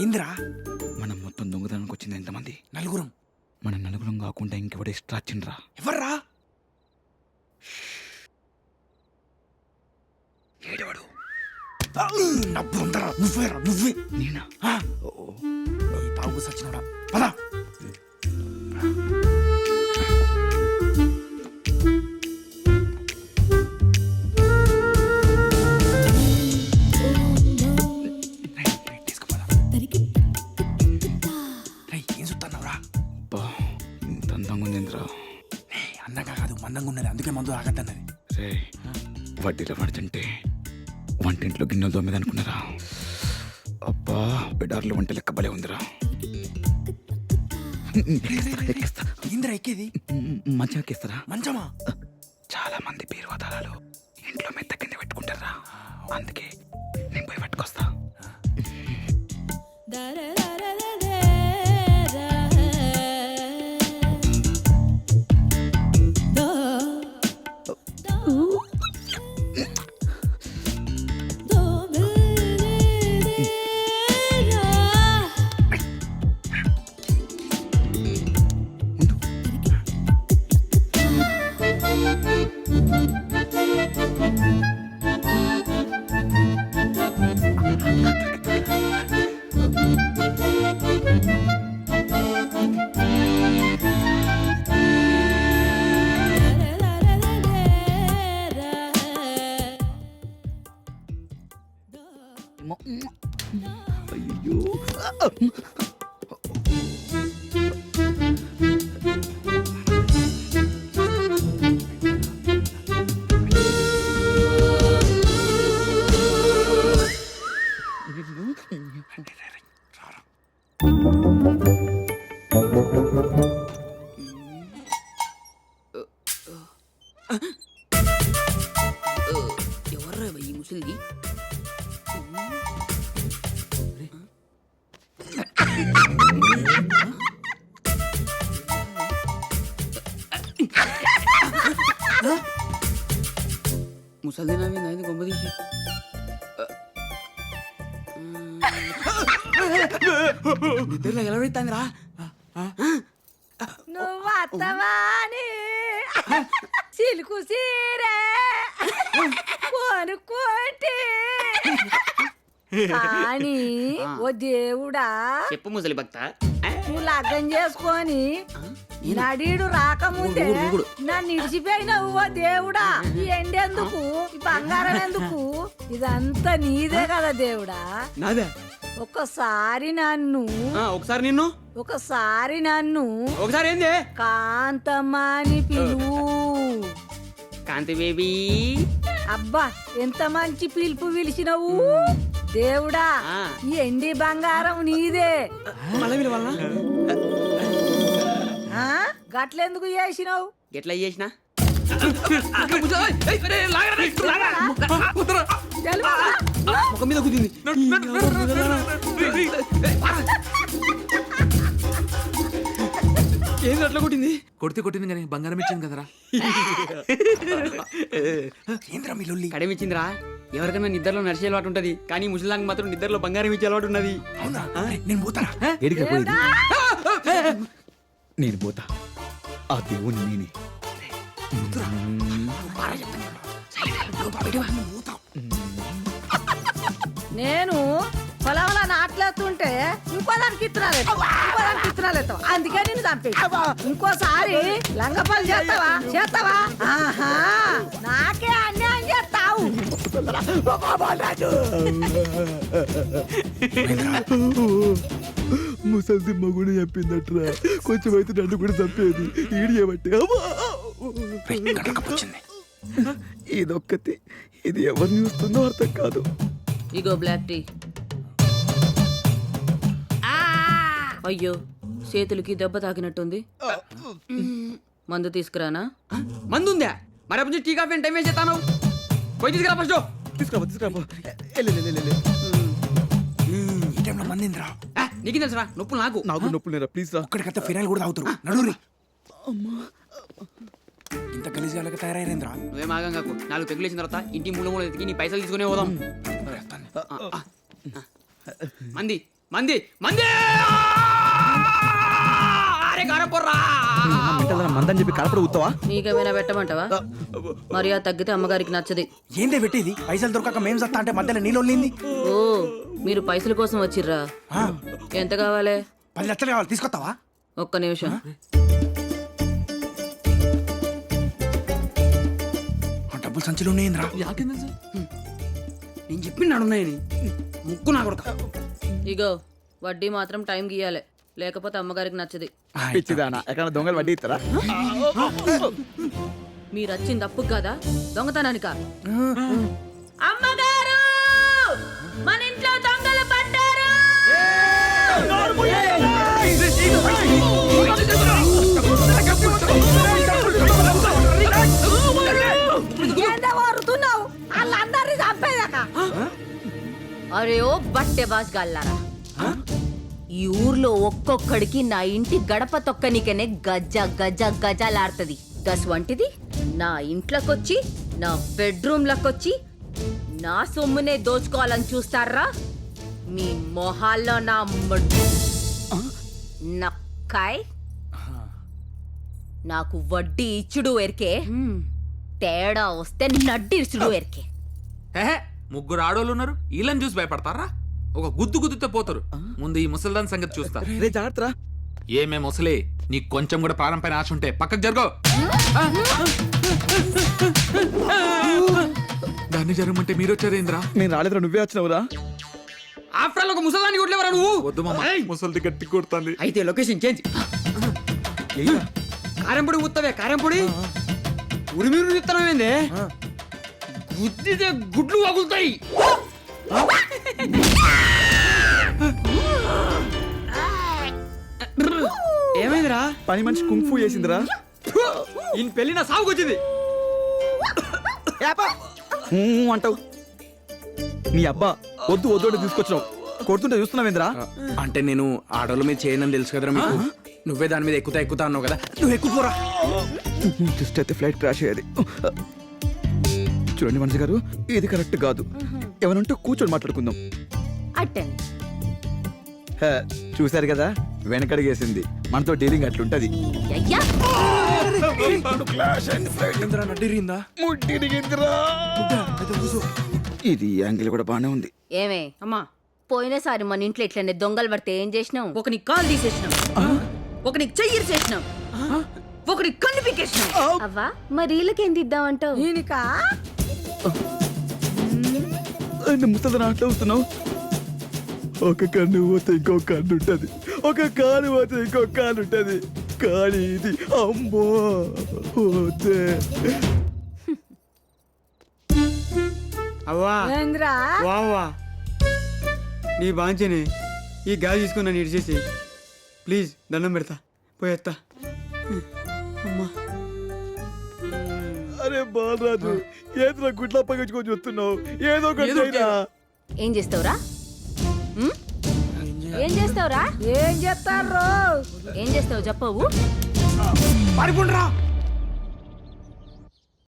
ఏందిరా? మనం మొత్తం దొంగతనానికి వచ్చింది ఎంతమంది? నలుగురం. మన నలుగురం కాకుండా ఇంకెవడ ఎక్స్ట్రా వచ్చిండ్రా? ఎవర్రా? ఏడవాడు? నువ్వేరా నువ్వే. నేనా? ఈ తాగు సచ్చినోడా. పదా. అందంగా కాదు మందంగా ఉన్నది, అందుకే మందు తాగద్దన్నది. రే వడ్డీలో పడుతుంటే వంటింట్లో గిన్నెలు తోమేది అనుకున్నారా? అబ్బా బిడార్లు వంట లెక్క భలే ఉందిరా. ఇంద్ర ఎక్కేది మంచం ఎక్కిస్తారా? మంచమా? చాలా మంది బీరువాదారాలు ఇంట్లో మెత్త కింద పెట్టుకుంటారా, అందుకే నేను పోయి పట్టుకొస్తా. అయ్యో ఎవర్రా ఈ ముసలిది? ముసలిది నా మీద అయింది గొంప తీసి. నిద్రలో ఎలా పెడతాందిరా? నువ్వు అత్తవాని సిలుకు సీరే కొనుక్కోటి కానీ ఓ దేవుడా, చెప్పు ముసలి భక్త. నువ్వు లగ్గం చేసుకొని నడీడు రాకముందే నన్ను ఇడిచిపోయినావు. ఓ దేవుడా, ఈ ఎండెందుకు, ఈ బంగారం ఎందుకు, ఇదంతా నీదే కదా దేవుడా. నాదే. ఒకసారి నన్ను ఒకసారి నిన్ను ఒకసారి నన్ను ఒకసారి ఏంది కాంతమ్మా అని పిలువు. కాంతి బేబీ. అబ్బా ఎంత మంచి పిలుపు పిలిచినవు దేవుడా. ఈ ఎండి బంగారం నీదే. గట్లెందుకు చేసినావు? ఎట్లా చేసినా ముఖం మీద కుదింది. ఏంది అట్లా కొట్టింది? కొట్టింది కానీ బంగారం ఇచ్చింది కదరా. ఏంద్రా మీ లొల్లి? కడమిచ్చిందిరా. ఎవరికైనా నిద్రలో నడిచే అలవాటు ఉంటది, కానీ ముసలిదానికి మాత్రం నిద్రలో బంగారం ఇచ్చే అలవాటు ఉన్నది. అవునా? నేను పోతారా? ఎడికి పోయేది? నేను పోతా. ఆ దేవుని నేనే. నేను పొలంలో నాట్లేస్తుంటే ఇంకోదానికి ఇత్తనాలు అందుకే నేను చంపే. ఇంకోసారి లంగపల్లి చేస్తావా? ఆహా, నాకే అన్యాయం చేస్తావు. ముసలి మగుడు చెప్పిందట్రా, కొంచెం అయితే నన్ను కూడా చంపేది. ఈడు ఏమంటే ఇదొక్కటి, ఇది ఎవరిని చూస్తుందో అర్థం కాదు. ఇగో బ్లాక్ టీ. అయ్యో, చేతులకి దెబ్బ తాకినట్టుంది. మందు తీసుకురానా? మందు ఉందా? మరి అప్పుడు టీ కాఫీ టైం వేసి చేస్తాను. పోయి తీసుకురా ఫస్ట్. తీసుకురాబో. ఈ టైంలో మందిందిరా. నీకు తెలుసురా, నొప్పులు నాకు నొప్పులు లేరా? ప్లీజ్ రా. ఒక్కడికత్త ఫిరాయిల్ కూడా తాగుతారు. నడురి. ఇంత గలీజ్ వాళ్ళకి తయారైరేంద్రా నువ్వేం ఆగం కాకు 4 పెగ్గులు ఇచ్చిన తర్వాత ఇంటి మూల ఎతికి నీ పైసలు తీసుకునే పోదాం మంది మంది మంది అరే గారపోర్రా మందని చెప్పి కలపడ ఊతావా? నీకేమైనా పెట్టమంటావా? మర్యాద తగ్గితే అమ్మగారికి నచ్చది. ఏందే పెట్టేది పైసలు దొరకక మేం సత్తా అంటే మధ్యలో నీళ్ళొల్లింది. ఓ మీరు పైసల కోసం వచ్చిర్రా? ఎంత కావాలి? 10 లక్షలు కావాలి, తీసుకొస్తావా? ఒక్క నిమిషం. ఆ డబ్బులు సంచిలో ఉన్నాయింద్రా. యాకేం తెలుసు? నేను చెప్పినాడు ఉన్నాయని ముక్కు నా కొడతా. ఇగో వడ్డీ మాత్రం టైం గీయాలి, లేకపోతే అమ్మగారికి నచ్చది. పిచ్చిదానా, ఎక్కడ దొంగలు వడ్డీ ఇస్తారా? మీరు వచ్చింది తప్పు కదా, దొంగతనానికా? అమ్మగారు మన ఇంట్లో దొంగలు పడ్డారు. ఏందో వరుతున్నావు వాళ్ళందరినీ చంపేదాకా. అరే ఓ బట్టె బాస్ గల్లారా, ఈ ఊర్లో ఒక్కొక్కడికి నా ఇంటి గడప తొక్కనికనే గజ్జ గజ్జ గజలాడుతుంది. గస్ వంటిది నా ఇంట్లోకొచ్చి నా బెడ్రూమ్లకొచ్చి నా సొమ్మునే దోచుకోవాలని చూస్తారా? మీ మొహాల్లో నా నక్కాయ్. నాకు వడ్డీ ఇచ్చుడు ఎరికే, తేడా వస్తే నడ్డిరుచుడు ఎరికే. హే, ముగ్గురు ఆడోళ్ళు ఉన్నారు, వీళ్ళని చూసి భయపడతారా? ఒక గుద్దు గుద్దుతే పోతారు. ముందు ఈ ముసల్దాన్ సంగతి చూస్తా. రే జాగ్రత్త. ఏమే ముసలి, నీకు కొంచెం కూడా ప్రాణం పైన ఆశ ఉంటే పక్కకు జరుగు. దాన్ని జరగమంటే మీరు వచ్చారేంద్రా? నేను రాలేదురా, నువ్వే వచ్చినావురా. ఆఫ్టర్ ఆల్ ఒక ముసలాన్ని కొట్టలేవరా నువ్వు? వద్దు మామ, ముసలిది గట్టి కొడుతుంది. అయితే లొకేషన్ చేంజ్. కారంపొడి ఉత్తవే, కారంపొడి ఉరిమిరు ఇత్తనమేందే, గుద్దితే గుడ్లు వగులుతాయి. ఏమైందిరా? పని మనిషి కుంఫు చేసిందిరా. ఈయన పెళ్లి నా సాగుకొచ్చింది. అంటావు నీ అబ్బా వద్దు వద్దు తీసుకొచ్చినావు, కొడుతుంటే చూస్తున్నావేంద్రా? అంటే నేను ఆడోళ్ళ మీద చేయనని తెలుసు కదరా మీకు. నువ్వే దాని మీద ఎక్కుతా అన్నావు కదా, నువ్వు ఎక్కుపోరా. జస్ట్ అయితే ఫ్లైట్ క్రాష్ అయ్యేది. చూడండి మనిషి గారు, ఇది కరెక్ట్ కాదు. ఏమనంటే కూర్చొని మాట్లాడుకుందాం. అట్టండి. హే, చూశారు కదా, వెనకడిగేసింది. మనతో డీలింగ్ అట్లుంటది. అయ్యా నడ్డిరిందా? ఇది యాంగిల్ కూడా బానే ఉంది. ఏమే అమ్మా, పోయినసారి మన ఇంట్లో ఇట్లనే దొంగలు పడితే ఏం చేసినావు? ఒకని కాలు తీసేసినాం, ఒకని చెయ్యి చేసినాం, ఒకని కన్ను పీకేసినాం. అవ్వా మరి వీళ్ళకేం దిద్దామంటావు? ఈయనకా ముసలి అట్లా వస్తున్నావు. ఒక కన్ను పోతే ఇంకో కన్ను ఉంటది, ఒక కాలు పోతే ఇంకో కాలు ఉంటది. కానీ ఇది అమ్మో పోతే. అవ్వా ఏంద్రా వావా, నీ బాంచని ఈ గాలి తీసుకుని నన్ను ఇడిచేసి ప్లీజ్ దండం పెడతా, పోయేస్తా. అమ్మా అరే బాలరాజు, ఏదో గుడ్ల పగించుకొని చూస్తున్నావు. ఏదో ఒకటి చేయరా. ఏం చేస్తావురా? ఏం చేస్తావురా? ఏం చేస్తారు? ఏం చేస్తావు చెప్పవు? పారిపోండిరా.